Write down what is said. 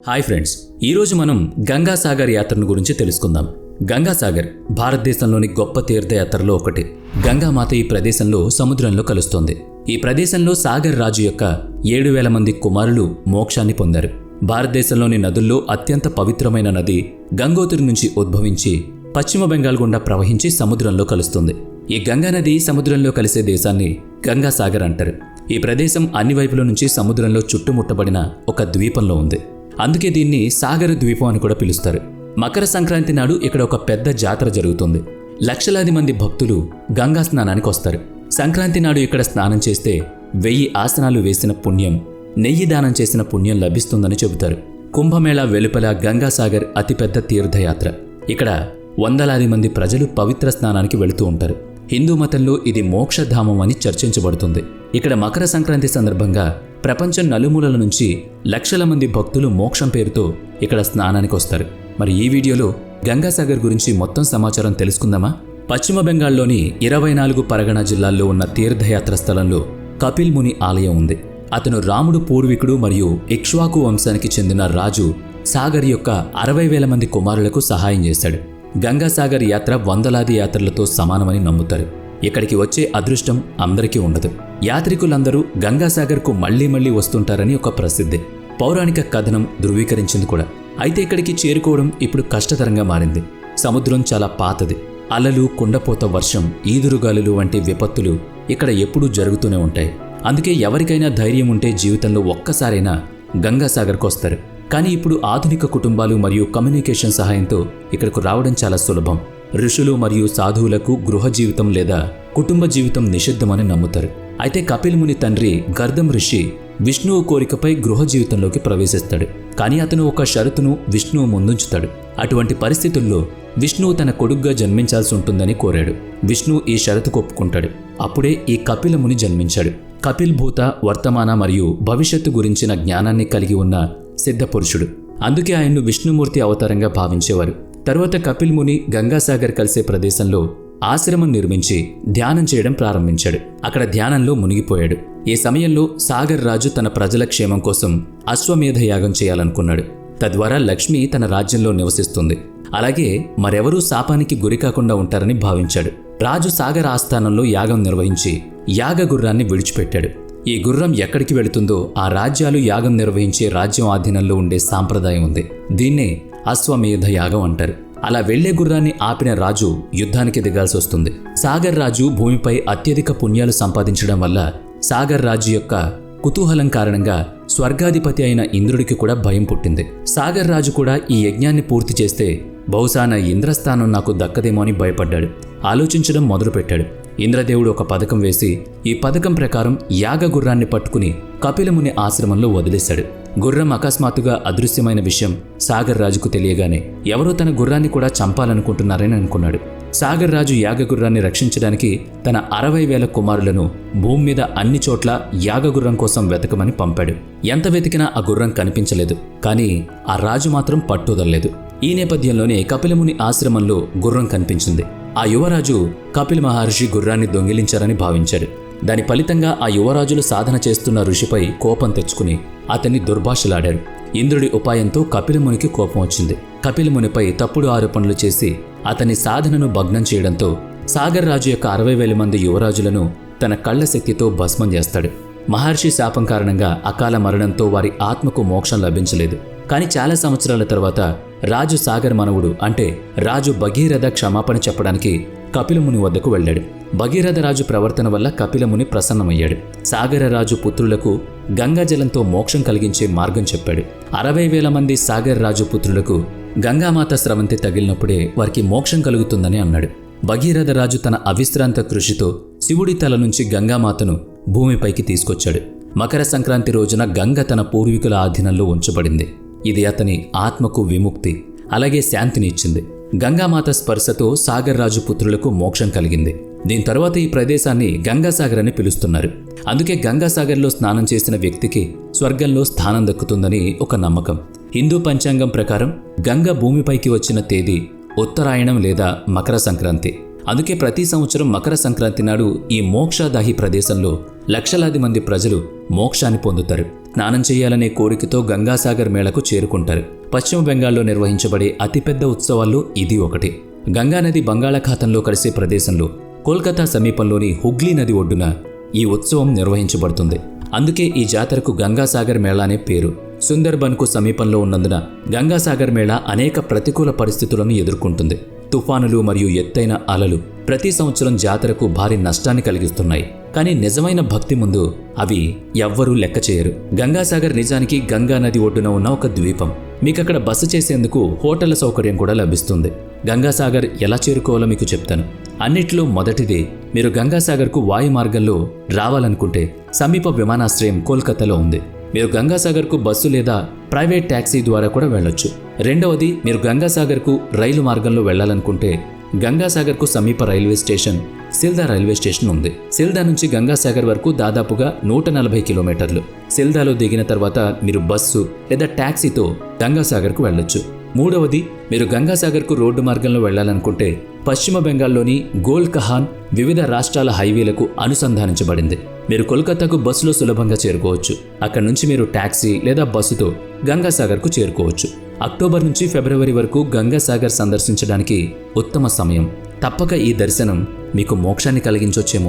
Hi friends, ఈరోజు మనం గంగాసాగర్ యాత్రను గురించి తెలుసుకుందాం. గంగాసాగర్ భారతదేశంలోని గొప్ప తీర్థయాత్రలో ఒకటి. గంగామాత ఈ ప్రదేశంలో సముద్రంలో కలుస్తోంది. ఈ ప్రదేశంలో సాగర్ రాజు యొక్క 7,000 మంది కుమారులు మోక్షాన్ని పొందారు. భారతదేశంలోని నదుల్లో అత్యంత పవిత్రమైన నది గంగోత్రి నుంచి ఉద్భవించి పశ్చిమ బెంగాల్ గుండా ప్రవహించి సముద్రంలో కలుస్తుంది. ఈ గంగా నది సముద్రంలో కలిసే దేశాన్ని గంగాసాగర్ అంటారు. ఈ ప్రదేశం అన్ని వైపుల నుంచి సముద్రంలో చుట్టుముట్టబడిన ఒక ద్వీపంలో ఉంది. అందుకే దీన్ని సాగర ద్వీపం అని కూడా పిలుస్తారు. మకర సంక్రాంతి నాడు ఇక్కడ ఒక పెద్ద జాతర జరుగుతుంది. లక్షలాది మంది భక్తులు గంగా స్నానానికి వస్తారు. సంక్రాంతి నాడు ఇక్కడ స్నానం చేస్తే 1000 ఆసనాలు వేసిన పుణ్యం, నెయ్యి దానం చేసిన పుణ్యం లభిస్తుందని చెబుతారు. కుంభమేళా వెలుపల గంగాసాగర్ అతిపెద్ద తీర్థయాత్ర. ఇక్కడ వందలాది మంది ప్రజలు పవిత్ర స్నానానికి వెళుతూ ఉంటారు. హిందూ మతంలో ఇది మోక్షధామం అని చర్చించబడుతుంది. ఇక్కడ మకర సంక్రాంతి సందర్భంగా ప్రపంచం నలుమూలల నుంచి లక్షల మంది భక్తులు మోక్షం పేరుతో ఇక్కడ స్నానానికి వస్తారు. మరి ఈ వీడియోలో గంగాసాగర్ గురించి మొత్తం సమాచారం తెలుసుకుందామా? పశ్చిమ బెంగాల్లోని 24 పరగణ జిల్లాల్లో ఉన్న తీర్థయాత్ర స్థలంలో కపిల్ ముని ఆలయం ఉంది. అతను రాముడు పూర్వీకుడు మరియు ఇక్ష్వాకు వంశానికి చెందిన రాజు సాగర్ యొక్క 60,000 మంది కుమారులకు సహాయం చేశాడు. గంగాసాగర్ యాత్ర వందలాది యాత్రలతో సమానమని నమ్ముతారు. ఇక్కడికి వచ్చే అదృష్టం అందరికీ ఉండదు. యాత్రికులందరూ గంగాసాగర్కు మళ్లీ వస్తుంటారని ఒక ప్రసిద్ధి. పౌరాణిక కథనం ధృవీకరించింది కూడా. అయితే ఇక్కడికి చేరుకోవడం ఇప్పుడు కష్టతరంగా మారింది. సముద్రం చాలా పాతది. అలలు, కుండపోత వర్షం, ఈదురుగాలులు వంటి విపత్తులు ఇక్కడ ఎప్పుడూ జరుగుతూనే ఉంటాయి. అందుకే ఎవరికైనా ధైర్యం ఉంటే జీవితంలో ఒక్కసారైనా గంగాసాగర్కు వస్తారు. కానీ ఇప్పుడు ఆధునిక కుటుంబాలు మరియు కమ్యూనికేషన్ సహాయంతో ఇక్కడకు రావడం చాలా సులభం. ఋషులు మరియు సాధువులకు గృహ జీవితం లేదా కుటుంబ జీవితం నిషిద్ధమని నమ్ముతారు. అయితే కపిల్ ముని తండ్రి గర్దం ఋషి విష్ణువు కోరికపై గృహ జీవితంలోకి ప్రవేశిస్తాడు. కానీ అతను ఒక షరతును విష్ణువు ముందుంచుతాడు. అటువంటి పరిస్థితుల్లో విష్ణువు తన కొడుగ్గా జన్మించాల్సి ఉంటుందని కోరాడు. విష్ణువు ఈ షరతుకు ఒప్పుకుంటాడు. అప్పుడే ఈ కపిల ముని జన్మించాడు. కపిల్ భూత, వర్తమాన మరియు భవిష్యత్తు గురించిన జ్ఞానాన్ని కలిగి ఉన్న సిద్ధపురుషుడు. అందుకే ఆయన్ను విష్ణుమూర్తి అవతారంగా భావించేవారు. తరువాత కపిల్ ముని గంగాసాగర్ కలిసే ప్రదేశంలో ఆశ్రమం నిర్మించి ధ్యానం చేయడం ప్రారంభించాడు. అక్కడ ధ్యానంలో మునిగిపోయాడు. ఈ సమయంలో సాగర్ రాజు తన ప్రజల క్షేమం కోసం అశ్వమేధ యాగం చేయాలనుకున్నాడు. తద్వారా లక్ష్మి తన రాజ్యంలో నివసిస్తుంది. అలాగే మరెవరూ శాపానికి గురికాకుండా ఉంటారని భావించాడు. రాజు సాగర్ ఆస్థానంలో యాగం నిర్వహించి యాగ గుర్రాన్ని విడిచిపెట్టాడు. ఈ గుర్రం ఎక్కడికి వెళుతుందో ఆ రాజ్యాలు యాగం నిర్వహించే రాజ్యం ఆధీనంలో ఉండే సాంప్రదాయం ఉంది. దీన్నే అశ్వమేధ యాగం అంటారు. అలా వెళ్లే గుర్రాన్ని ఆపిన రాజు యుద్ధానికి దిగాల్సి వస్తుంది. సాగర్ రాజు భూమిపై అత్యధిక పుణ్యాలు సంపాదించడం వల్ల సాగర్ రాజు యొక్క కుతూహలం కారణంగా స్వర్గాధిపతి అయిన ఇంద్రుడికి కూడా భయం పుట్టింది. సాగర్ రాజు కూడా ఈ యజ్ఞాన్ని పూర్తి చేస్తే బహుశా నా ఇంద్రస్థానం నాకు దక్కదేమో అని భయపడ్డాడు. ఆలోచించడం మొదలుపెట్టాడు. ఇంద్రదేవుడు ఒక పథకం వేసి ఈ పథకం ప్రకారం యాగ గుర్రాన్ని పట్టుకుని కపిలముని ఆశ్రమంలో వదిలేశాడు. గుర్రం అకస్మాత్తుగా అదృశ్యమైన విషయం సాగర్ రాజుకు తెలియగానే ఎవరో తన గుర్రాన్ని కూడా చంపాలనుకుంటున్నారని అనుకున్నాడు. సాగర్ రాజు యాగ గుర్రాన్ని రక్షించడానికి తన 60,000 కుమారులను భూమి మీద అన్ని చోట్ల యాగ గుర్రం కోసం వెతకమని పంపాడు. ఎంత వెతికినా ఆ గుర్రం కనిపించలేదు. కానీ ఆ రాజు మాత్రం పట్టుదలలేదు. ఈ నేపథ్యంలోనే కపిలముని ఆశ్రమంలో గుర్రం కనిపించింది. ఆ యువరాజు కపిల్ మహర్షి గుర్రాన్ని దొంగిలించారని భావించాడు. దాని ఫలితంగా ఆ యువరాజులు సాధన చేస్తున్న ఋషిపై కోపం తెచ్చుకుని అతన్ని దుర్భాషలాడారు. ఇంద్రుడి ఉపాయంతో కపిలమునికి కోపం వచ్చింది. కపిలమునిపై తప్పుడు ఆరోపణలు చేసి అతని సాధనను భగ్నం చేయడంతో సాగర్ రాజు యొక్క 60,000 మంది యువరాజులను తన కళ్ల శక్తితో భస్మం చేస్తాడు. మహర్షి శాపం కారణంగా అకాల మరణంతో వారి ఆత్మకు మోక్షం లభించలేదు. కానీ చాలా సంవత్సరాల తర్వాత రాజు సాగర్ మనవుడు అంటే రాజు భగీరథ క్షమాపణ చెప్పడానికి కపిలముని వద్దకు వెళ్ళాడు. భగీరథ రాజు ప్రవర్తన వల్ల కపిలముని ప్రసన్నమయ్యాడు. సాగర రాజు పుత్రులకు గంగాజలంతో మోక్షం కలిగించే మార్గం చెప్పాడు. 60,000 మంది సాగర్ రాజు పుత్రులకు గంగామాత స్రవంతి తగిలినప్పుడే వారికి మోక్షం కలుగుతుందని అన్నాడు. భగీరథ రాజు తన అవిశ్రాంత కృషితో శివుడి తల నుంచి గంగామాతను భూమిపైకి తీసుకొచ్చాడు. మకర సంక్రాంతి రోజున గంగ తన పూర్వీకుల ఆధీనంలో ఉంచబడింది. ఇది అతని ఆత్మకు విముక్తి, అలాగే శాంతిని ఇచ్చింది. గంగామాత స్పర్శతో సాగర్ రాజు పుత్రులకు మోక్షం కలిగింది. దీని తర్వాత ఈ ప్రదేశాన్ని గంగాసాగర్ అని పిలుస్తున్నారు. అందుకే గంగాసాగర్లో స్నానం చేసిన వ్యక్తికి స్వర్గంలో స్థానం దక్కుతుందని ఒక నమ్మకం. హిందూ పంచాంగం ప్రకారం గంగ భూమిపైకి వచ్చిన తేదీ ఉత్తరాయణం లేదా మకర సంక్రాంతి. అందుకే ప్రతి సంవత్సరం మకర సంక్రాంతి నాడు ఈ మోక్షదాహి ప్రదేశంలో లక్షలాది మంది ప్రజలు మోక్షాన్ని పొందుతారు. స్నానం చేయాలనే కోరికతో గంగాసాగర్ మేళకు చేరుకుంటారు. పశ్చిమ బెంగాల్లో నిర్వహించబడే అతిపెద్ద ఉత్సవాల్లో ఇది ఒకటి. గంగానది బంగాళాఖాతంలో కలిసే ప్రదేశంలో కోల్కతా సమీపంలోని హుగ్లీ నది ఒడ్డున ఈ ఉత్సవం నిర్వహించబడుతుంది. అందుకే ఈ జాతరకు గంగాసాగర్ మేళా అనే పేరు. సుందర్బన్కు సమీపంలో ఉన్నందున గంగాసాగర్ మేళా అనేక ప్రతికూల పరిస్థితులను ఎదుర్కొంటుంది. తుఫానులు మరియు ఎత్తైన అలలు ప్రతి సంవత్సరం జాతరకు భారీ నష్టాన్ని కలిగిస్తున్నాయి. కానీ నిజమైన భక్తి ముందు అవి ఎవ్వరూ లెక్క చేయరు. గంగాసాగర్ నిజానికి గంగా నది ఒడ్డున ఉన్న ఒక ద్వీపం. మీకక్కడ బస చేసేందుకు హోటళ్ల సౌకర్యం కూడా లభిస్తుంది. గంగాసాగర్ ఎలా చేరుకోవాలో మీకు చెప్తాను. అన్నిట్లో మొదటిది, మీరు గంగాసాగర్కు వాయు మార్గంలో రావాలనుకుంటే సమీప విమానాశ్రయం కోల్కతాలో ఉంది. మీరు గంగాసాగర్కు బస్సు లేదా ప్రైవేట్ ట్యాక్సీ ద్వారా కూడా వెళ్ళొచ్చు. రెండవది, మీరు గంగాసాగర్కు రైలు మార్గంలో వెళ్లాలనుకుంటే గంగాసాగర్కు సమీప railway station Sealdah railway station ఉంది. సిల్దా నుంచి గంగాసాగర్ వరకు దాదాపుగా 140 కిలోమీటర్లు. సిల్దాలో దిగిన తర్వాత మీరు బస్సు లేదా ట్యాక్సీతో గంగాసాగర్కు వెళ్ళొచ్చు. మూడవది, మీరు గంగాసాగర్కు రోడ్డు మార్గంలో వెళ్లాలనుకుంటే పశ్చిమ బెంగాల్లోని గోల్ కహాన్ వివిధ రాష్ట్రాల హైవేలకు అనుసంధానించబడింది. మీరు కోల్కతాకు బస్సులో సులభంగా చేరుకోవచ్చు. అక్కడి నుంచి మీరు ట్యాక్సీ లేదా బస్సుతో గంగాసాగర్కు చేరుకోవచ్చు. అక్టోబర్ నుంచి ఫిబ్రవరి వరకు గంగాసాగర్ సందర్శించడానికి ఉత్తమ సమయం. తప్పక ఈ దర్శనం మీకు మోక్షాన్ని కలిగించొచ్చేమో.